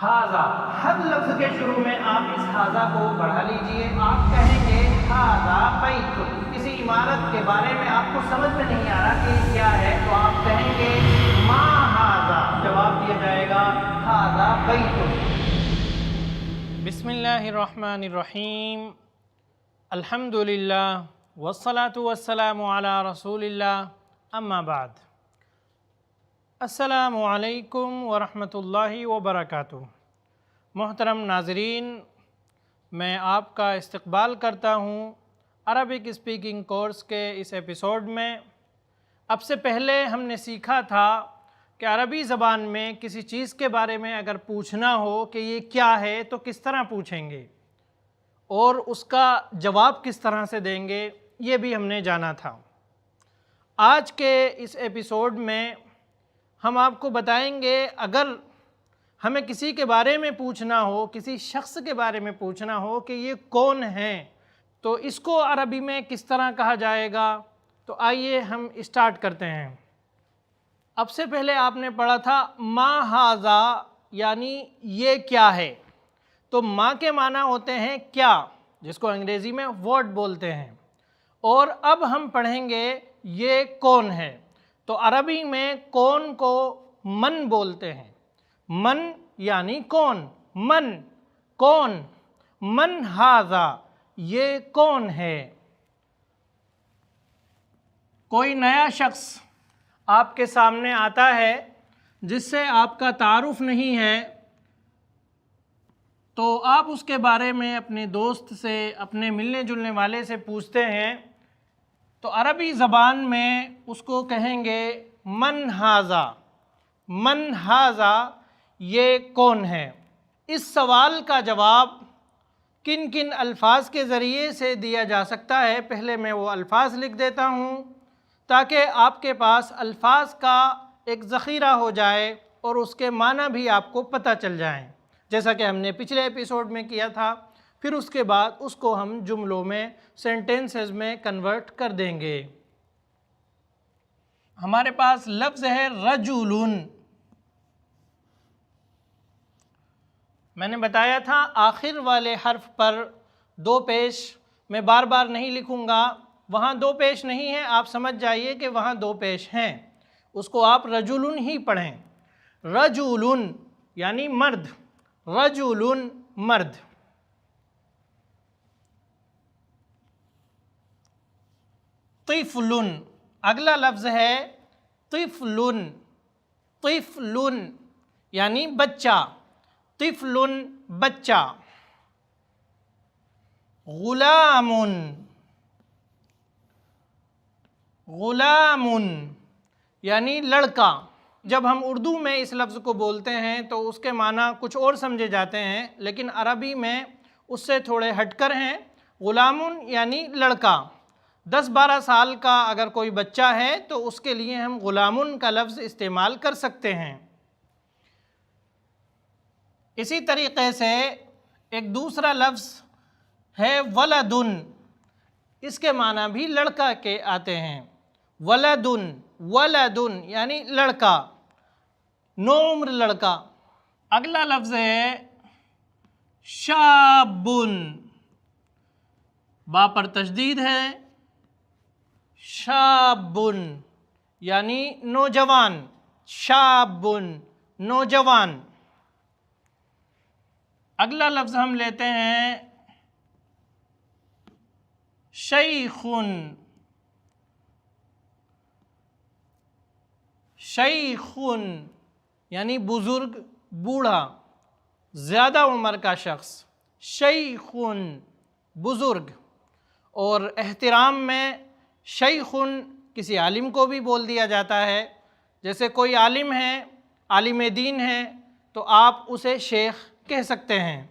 حاذا، ہر لفظ کے شروع میں آپ اس حاذا کو بڑھا لیجئے. آپ کہیں گے حاذا بیت، کسی عمارت کے بارے میں آپ کو سمجھ میں نہیں آ رہا کہ یہ کیا ہے تو آپ کہیں گے ما حاذا، جواب دیا جائے گا حاذا بیت. بسم اللہ الرحمن الرحیم. الحمدللہ والصلاة والسلام علی رسول اللہ، اما بعد. السلام علیکم ورحمۃ اللہ وبرکاتہ. محترم ناظرین، میں آپ کا استقبال کرتا ہوں عربک اسپیکنگ کورس کے اس ایپیسوڈ میں. اب سے پہلے ہم نے سیکھا تھا کہ عربی زبان میں کسی چیز کے بارے میں اگر پوچھنا ہو کہ یہ کیا ہے تو کس طرح پوچھیں گے اور اس کا جواب کس طرح سے دیں گے، یہ بھی ہم نے جانا تھا. آج کے اس ایپیسوڈ میں ہم آپ کو بتائیں گے اگر ہمیں کسی کے بارے میں پوچھنا ہو، کسی شخص کے بارے میں پوچھنا ہو کہ یہ کون ہیں تو اس کو عربی میں کس طرح کہا جائے گا. تو آئیے ہم اسٹارٹ کرتے ہیں. اب سے پہلے آپ نے پڑھا تھا ما ھذا، یعنی یہ کیا ہے. تو ما کے معنی ہوتے ہیں کیا، جس کو انگریزی میں واٹ بولتے ہیں. اور اب ہم پڑھیں گے یہ کون ہے. تو عربی میں کون کو من بولتے ہیں. من یعنی کون، من کون، من ھذا یہ کون ہے. کوئی نیا شخص آپ کے سامنے آتا ہے جس سے آپ کا تعارف نہیں ہے تو آپ اس کے بارے میں اپنے دوست سے، اپنے ملنے جلنے والے سے پوچھتے ہیں تو عربی زبان میں اس کو کہیں گے من ھذا، من ھذا یہ کون ہے. اس سوال کا جواب کن کن الفاظ کے ذریعے سے دیا جا سکتا ہے، پہلے میں وہ الفاظ لکھ دیتا ہوں تاکہ آپ کے پاس الفاظ کا ایک ذخیرہ ہو جائے اور اس کے معنی بھی آپ کو پتہ چل جائیں، جیسا کہ ہم نے پچھلے ایپیسوڈ میں کیا تھا. پھر اس کے بعد اس کو ہم جملوں میں، سینٹنسز میں کنورٹ کر دیں گے. ہمارے پاس لفظ ہے رجل. میں نے بتایا تھا آخر والے حرف پر دو پیش میں بار بار نہیں لکھوں گا. وہاں دو پیش نہیں ہے، آپ سمجھ جائیے کہ وہاں دو پیش ہیں، اس کو آپ رجل ہی پڑھیں. رجل یعنی مرد، رجل مرد. طفل اگلا لفظ ہے طفل. طفل یعنی بچہ، طفل بچہ. غلام، غلام یعنی لڑکا. جب ہم اردو میں اس لفظ کو بولتے ہیں تو اس کے معنی کچھ اور سمجھے جاتے ہیں، لیکن عربی میں اس سے تھوڑے ہٹ کر ہیں. غلام یعنی لڑکا. 10-12 سال کا اگر کوئی بچہ ہے تو اس کے لیے ہم غلام کا لفظ استعمال کر سکتے ہیں. اسی طریقے سے ایک دوسرا لفظ ہے ولد. اس کے معنی بھی لڑکا کے آتے ہیں. ولد، ولد یعنی لڑکا، نوعمر لڑکا. اگلا لفظ ہے شاب. با پر تشدید ہے. شاب یعنی نوجوان، شاب نوجوان. اگلا لفظ ہم لیتے ہیں شیخ. شیخ یعنی بزرگ، بوڑھا، زیادہ عمر کا شخص. شیخ بزرگ. اور احترام میں شیخ کسی عالم کو بھی بول دیا جاتا ہے. جیسے کوئی عالم ہے، عالم دین ہے تو آپ اسے شیخ کہہ سکتے ہیں.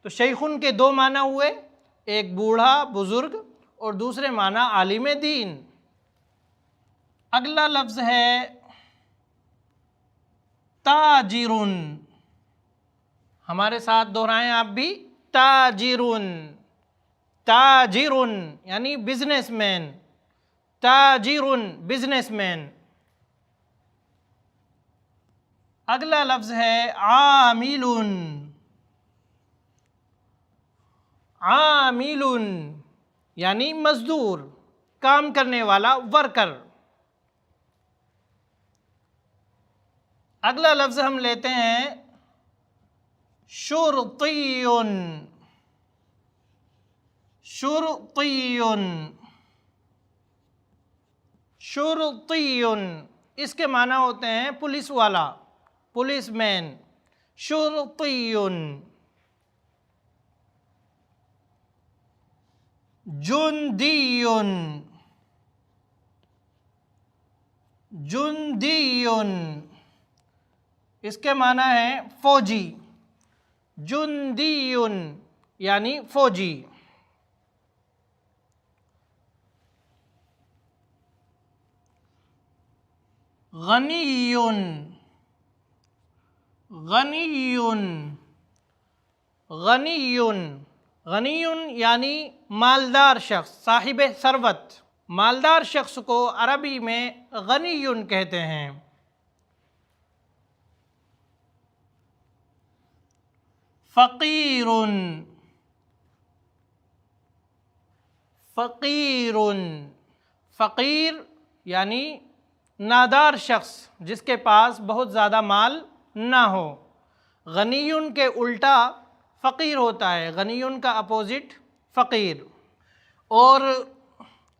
تو شیخ کے دو معنی ہوئے، ایک بوڑھا بزرگ اور دوسرے معنی عالم دین. اگلا لفظ ہے تاجر. ہمارے ساتھ دہرائیں آپ بھی، تاجر. تاجر یعنی بزنس مین، تاجر بزنس مین. اگلا لفظ ہے عامل، عامل یعنی مزدور، کام کرنے والا، ورکر۔ اگلا لفظ ہم لیتے ہیں شرطی، شرطی، شرطی، اس کے معنی ہوتے ہیں پولیس والا، پولیس مین، شرطی۔ جندی، جندی، اس کے معنی ہے فوجی، جندی یعنی فوجی۔ غنی، غنی، غنی، غنی یعنی مالدار شخص، صاحب ثروت۔ مالدار شخص کو عربی میں غنی کہتے ہیں۔ فقیر، فقیر، فقیر یعنی نادار شخص جس کے پاس بہت زیادہ مال نہ ہو۔ غنی کے الٹا فقیر ہوتا ہے، غنی کا اپوزٹ فقیر۔ اور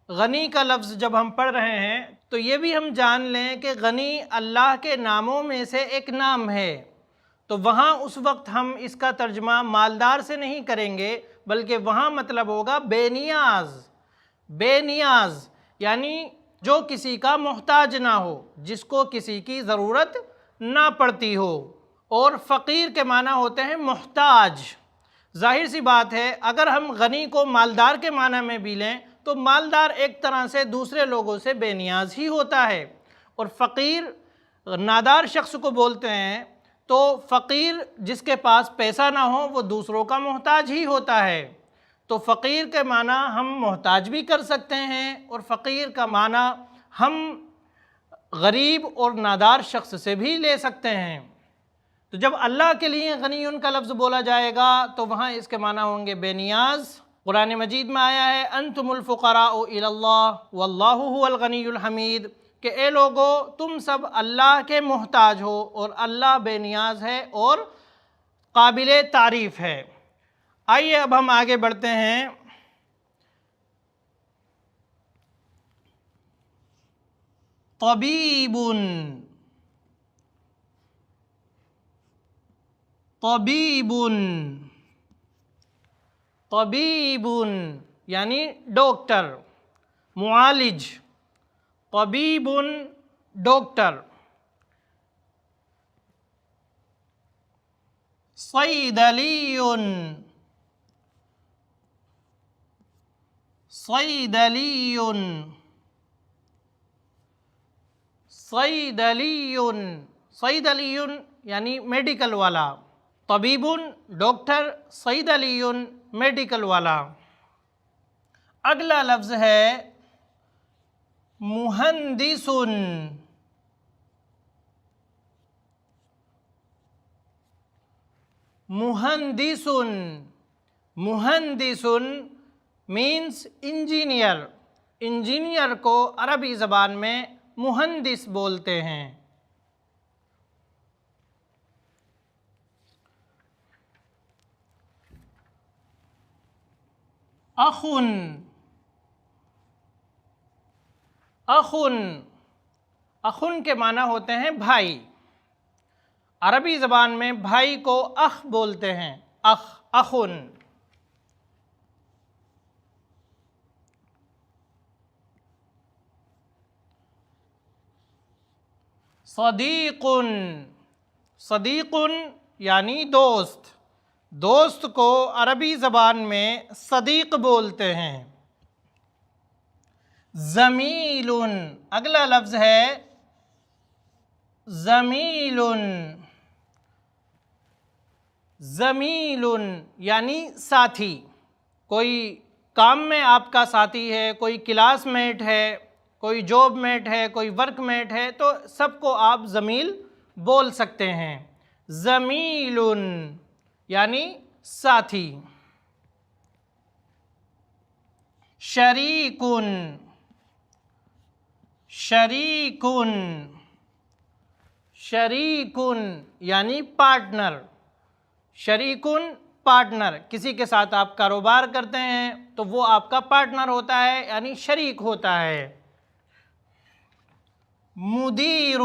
غنی کا لفظ جب ہم پڑھ رہے ہیں تو یہ بھی ہم جان لیں کہ غنی اللہ کے ناموں میں سے ایک نام ہے، تو وہاں اس وقت ہم اس کا ترجمہ مالدار سے نہیں کریں گے، بلکہ وہاں مطلب ہوگا بے نیاز، بے نیاز یعنی جو کسی کا محتاج نہ ہو، جس کو کسی کی ضرورت نہ پڑتی ہو۔ اور فقیر کے معنی ہوتے ہیں محتاج۔ ظاہر سی بات ہے اگر ہم غنی کو مالدار کے معنی میں بھی لیں تو مالدار ایک طرح سے دوسرے لوگوں سے بے نیاز ہی ہوتا ہے، اور فقیر نادار شخص کو بولتے ہیں، تو فقیر جس کے پاس پیسہ نہ ہو وہ دوسروں کا محتاج ہی ہوتا ہے۔ تو فقیر کے معنی ہم محتاج بھی کر سکتے ہیں، اور فقیر کا معنی ہم غریب اور نادار شخص سے بھی لے سکتے ہیں۔ تو جب اللہ کے لیے غنی کا لفظ بولا جائے گا تو وہاں اس کے معنی ہوں گے بے نیاز۔ قرآن مجید میں آیا ہے انتم الفقراء الی اللہ واللہ هو الغنی الحمید، کہ اے لوگو تم سب اللہ کے محتاج ہو اور اللہ بے نیاز ہے اور قابل تعریف ہے۔ آئیے اب ہم آگے بڑھتے ہیں۔ طبیب، طبیب، طبیب یعنی ڈاکٹر، معالج، طبیب ڈاکٹر۔ صیدلی، صیدلی، صیدلی، صیدلی یعنی میڈیکل والا، طبیب ڈاکٹر، صیدلی میڈیکل والا۔ اگلا لفظ ہے مہندس، مہندس، مہندس مینس انجینئر، انجینئر کو عربی زبان میں مہندس بولتے ہیں۔ اخن، اخن، اخن کے معنی ہوتے ہیں بھائی۔ عربی زبان میں بھائی کو اخ بولتے ہیں، اخ، اخن۔ صدیق، صدیق یعنی دوست، دوست کو عربی زبان میں صدیق بولتے ہیں۔ زمیل، اگلا لفظ ہے زمیل، زمیل یعنی ساتھی، کوئی کام میں آپ کا ساتھی ہے، کوئی کلاس میٹ ہے، کوئی جاب میٹ ہے، کوئی ورک میٹ ہے، تو سب کو آپ زمیل بول سکتے ہیں۔ زمیل یعنی ساتھی۔ شریک، شریک، شریک یعنی پارٹنر۔ شریک پارٹنر، کسی کے ساتھ آپ کاروبار کرتے ہیں تو وہ آپ کا پارٹنر ہوتا ہے، یعنی شریک ہوتا ہے۔ مدیر،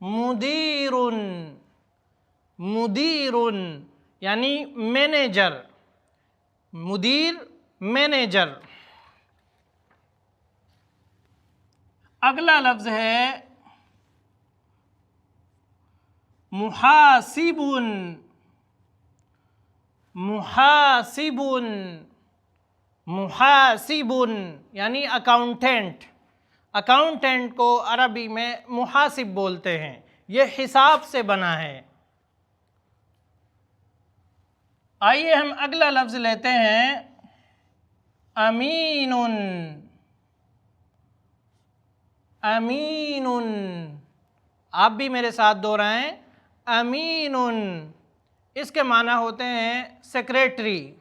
مدیر، مدیر یعنی مینیجر۔ مدیر، مینیجر۔ اگلا لفظ ہے محاسب، محاسب، محاسب یعنی اکاؤنٹنٹ۔ اکاؤنٹنٹ کو عربی میں محاسب بولتے ہیں، یہ حساب سے بنا ہے۔ آئیے ہم اگلا لفظ لیتے ہیں امین، امین، آپ بھی میرے ساتھ دہرائیں، امین۔ اس کے معنی ہوتے ہیں سیکریٹری۔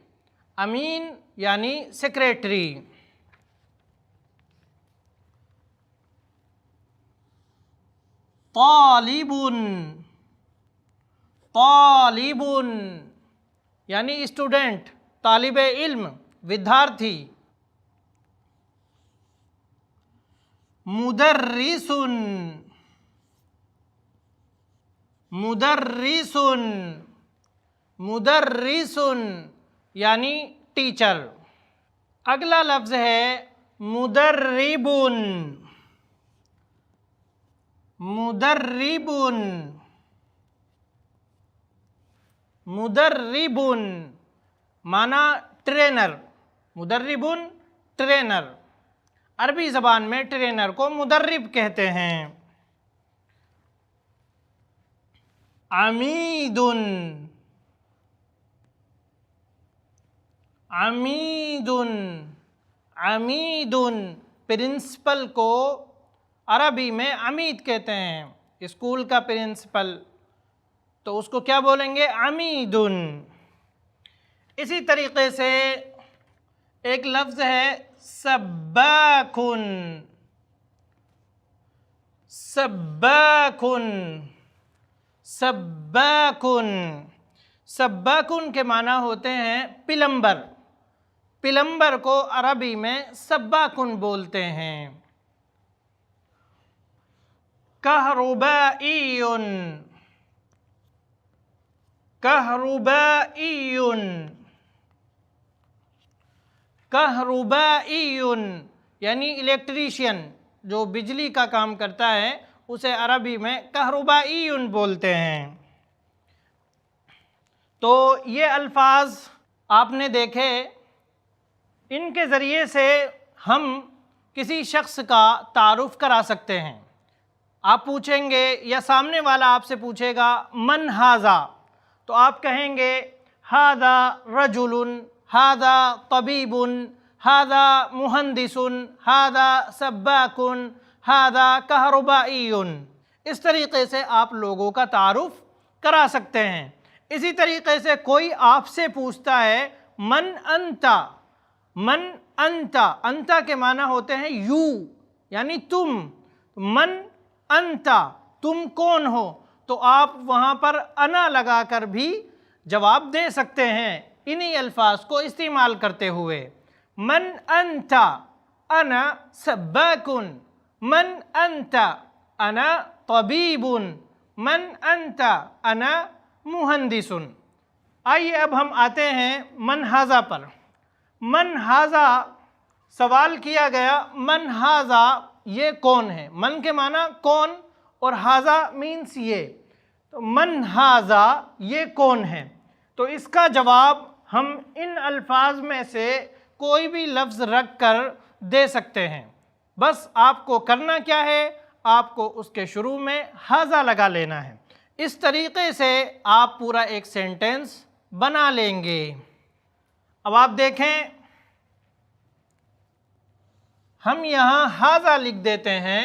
امین یعنی سیکریٹری۔ طالب، طالب یعنی اسٹوڈنٹ، طالب علم، ودیارتھی۔ مدرس، مدرس، مدرس یعنی ٹیچر۔ اگلا لفظ ہے مدرب، مدرب، مدرب معنی ٹرینر۔ مدرب ٹرینر، عربی زبان میں ٹرینر کو مدرب کہتے ہیں۔ عمید، عمید، عمید پرنسپل کو عربی میں عمید کہتے ہیں۔ اسکول کا پرنسپل تو اس کو کیا بولیں گے؟ عمید۔ اسی طریقے سے ایک لفظ ہے سباک، سباک، سباک۔ سباک کے معنی ہوتے ہیں پلمبر۔ پلمبر کو عربی میں سباک بولتے ہیں۔ کہربائی، کہربائی، کہربائی یعنی الیکٹریشین، جو بجلی کا کام کرتا ہے اسے عربی میں کہربائی بولتے ہیں۔ تو یہ الفاظ آپ نے دیکھے، ان کے ذریعے سے ہم کسی شخص کا تعارف کرا سکتے ہیں۔ آپ پوچھیں گے یا سامنے والا آپ سے پوچھے گا من ھذا، تو آپ کہیں گے ھذا رجل، ھذا طبیب، ھذا مہندس، ھذا سباک، ھذا کہربائی۔ اس طریقے سے آپ لوگوں کا تعارف کرا سکتے ہیں۔ اسی طریقے سے کوئی آپ سے پوچھتا ہے من انت، من انت، انت کے معنی ہوتے ہیں یو یعنی تم، من انت تم کون ہو، تو آپ وہاں پر انا لگا کر بھی جواب دے سکتے ہیں انہی الفاظ کو استعمال کرتے ہوئے۔ من انت، انا سباک، من انت، انا طبیب، من انت، انا مہندس۔ آئیے اب ہم آتے ہیں من ھذا پر۔ من ھذا سوال کیا گیا، من ھذا یہ کون ہے؟ من کے معنی کون اور ھذا مینس یہ، تو من ھذا یہ کون ہے؟ تو اس کا جواب ہم ان الفاظ میں سے کوئی بھی لفظ رکھ کر دے سکتے ہیں۔ بس آپ کو کرنا کیا ہے؟ آپ کو اس کے شروع میں ھذا لگا لینا ہے۔ اس طریقے سے آپ پورا ایک سینٹنس بنا لیں گے۔ اب آپ دیکھیں، ہم یہاں ھذا لکھ دیتے ہیں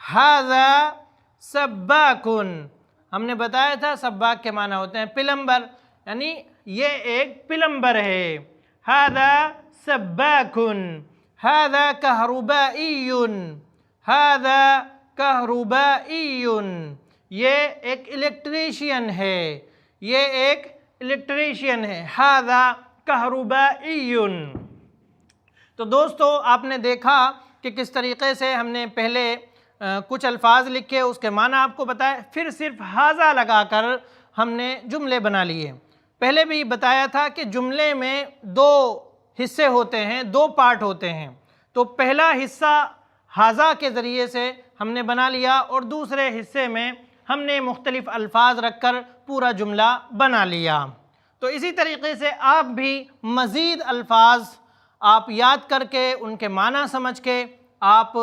ھذا سباکن، ہم نے بتایا تھا سباک کے معنی ہوتے ہیں پلمبر، یعنی یہ ایک پلمبر ہے۔ ھذا سباکن، ھذا کہربائی، ھذا کہربائی، یہ ایک الیکٹریشین ہے، یہ ایک الیکٹریشین ہے۔ ھذا کہربائی۔ تو دوستو آپ نے دیکھا کہ کس طریقے سے ہم نے پہلے کچھ الفاظ لکھے، اس کے معنی آپ کو بتائے، پھر صرف ھذا لگا کر ہم نے جملے بنا لیے۔ پہلے بھی بتایا تھا کہ جملے میں دو حصے ہوتے ہیں، دو پارٹ ہوتے ہیں۔ تو پہلا حصہ ھذا کے ذریعے سے ہم نے بنا لیا، اور دوسرے حصے میں ہم نے مختلف الفاظ رکھ کر پورا جملہ بنا لیا۔ تو اسی طریقے سے آپ بھی مزید الفاظ آپ یاد کر کے ان کے معنی سمجھ کے آپ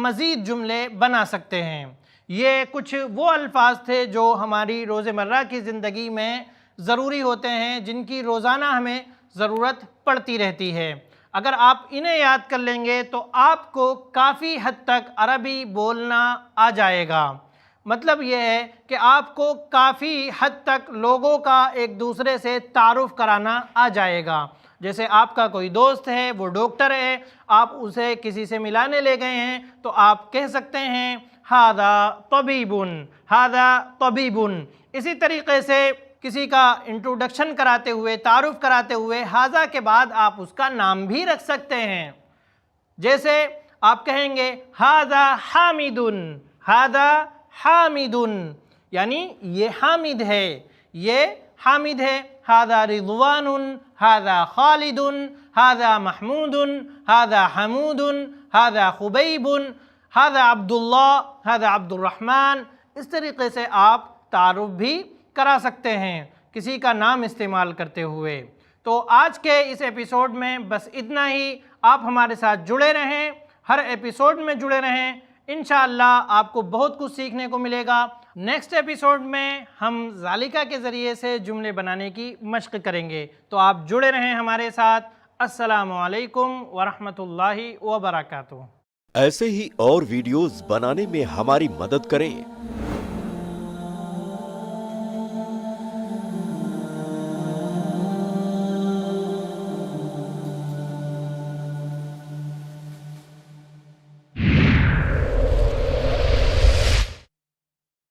مزید جملے بنا سکتے ہیں۔ یہ کچھ وہ الفاظ تھے جو ہماری روزمرہ کی زندگی میں ضروری ہوتے ہیں، جن کی روزانہ ہمیں ضرورت پڑتی رہتی ہے۔ اگر آپ انہیں یاد کر لیں گے تو آپ کو کافی حد تک عربی بولنا آ جائے گا۔ مطلب یہ ہے کہ آپ کو کافی حد تک لوگوں کا ایک دوسرے سے تعارف کرانا آ جائے گا۔ جیسے آپ کا کوئی دوست ہے، وہ ڈاکٹر ہے، آپ اسے کسی سے ملانے لے گئے ہیں تو آپ کہہ سکتے ہیں ھذا طبیب، ھذا طبیب۔ اسی طریقے سے کسی کا انٹروڈکشن کراتے ہوئے، تعارف کراتے ہوئے ھذا کے بعد آپ اس کا نام بھی رکھ سکتے ہیں۔ جیسے آپ کہیں گے ھذا حامد، ھذا حامد، یعنی یہ حامد ہے، یہ حامد ہے۔ ھذا رضوان، ھذا خالد، ھذا محمود، ھذا حمود، ھذا خبیب، ھذا عبداللہ، ھذا عبد الرحمن۔ اس طریقے سے آپ تعارف بھی کرا سکتے ہیں کسی کا نام استعمال کرتے ہوئے۔ تو آج کے اس ایپیسوڈ میں بس اتنا ہی۔ آپ ہمارے ساتھ جڑے رہیں، ہر ایپیسوڈ میں جڑے رہیں، انشاءاللہ آپ کو بہت کچھ سیکھنے کو ملے گا۔ نیکسٹ ایپیسوڈ میں ہم ذالکہ کے ذریعے سے جملے بنانے کی مشق کریں گے، تو آپ جڑے رہیں ہمارے ساتھ۔ السلام علیکم ورحمۃ اللہ وبرکاتہ۔ ایسے ہی اور ویڈیوز بنانے میں ہماری مدد کریں۔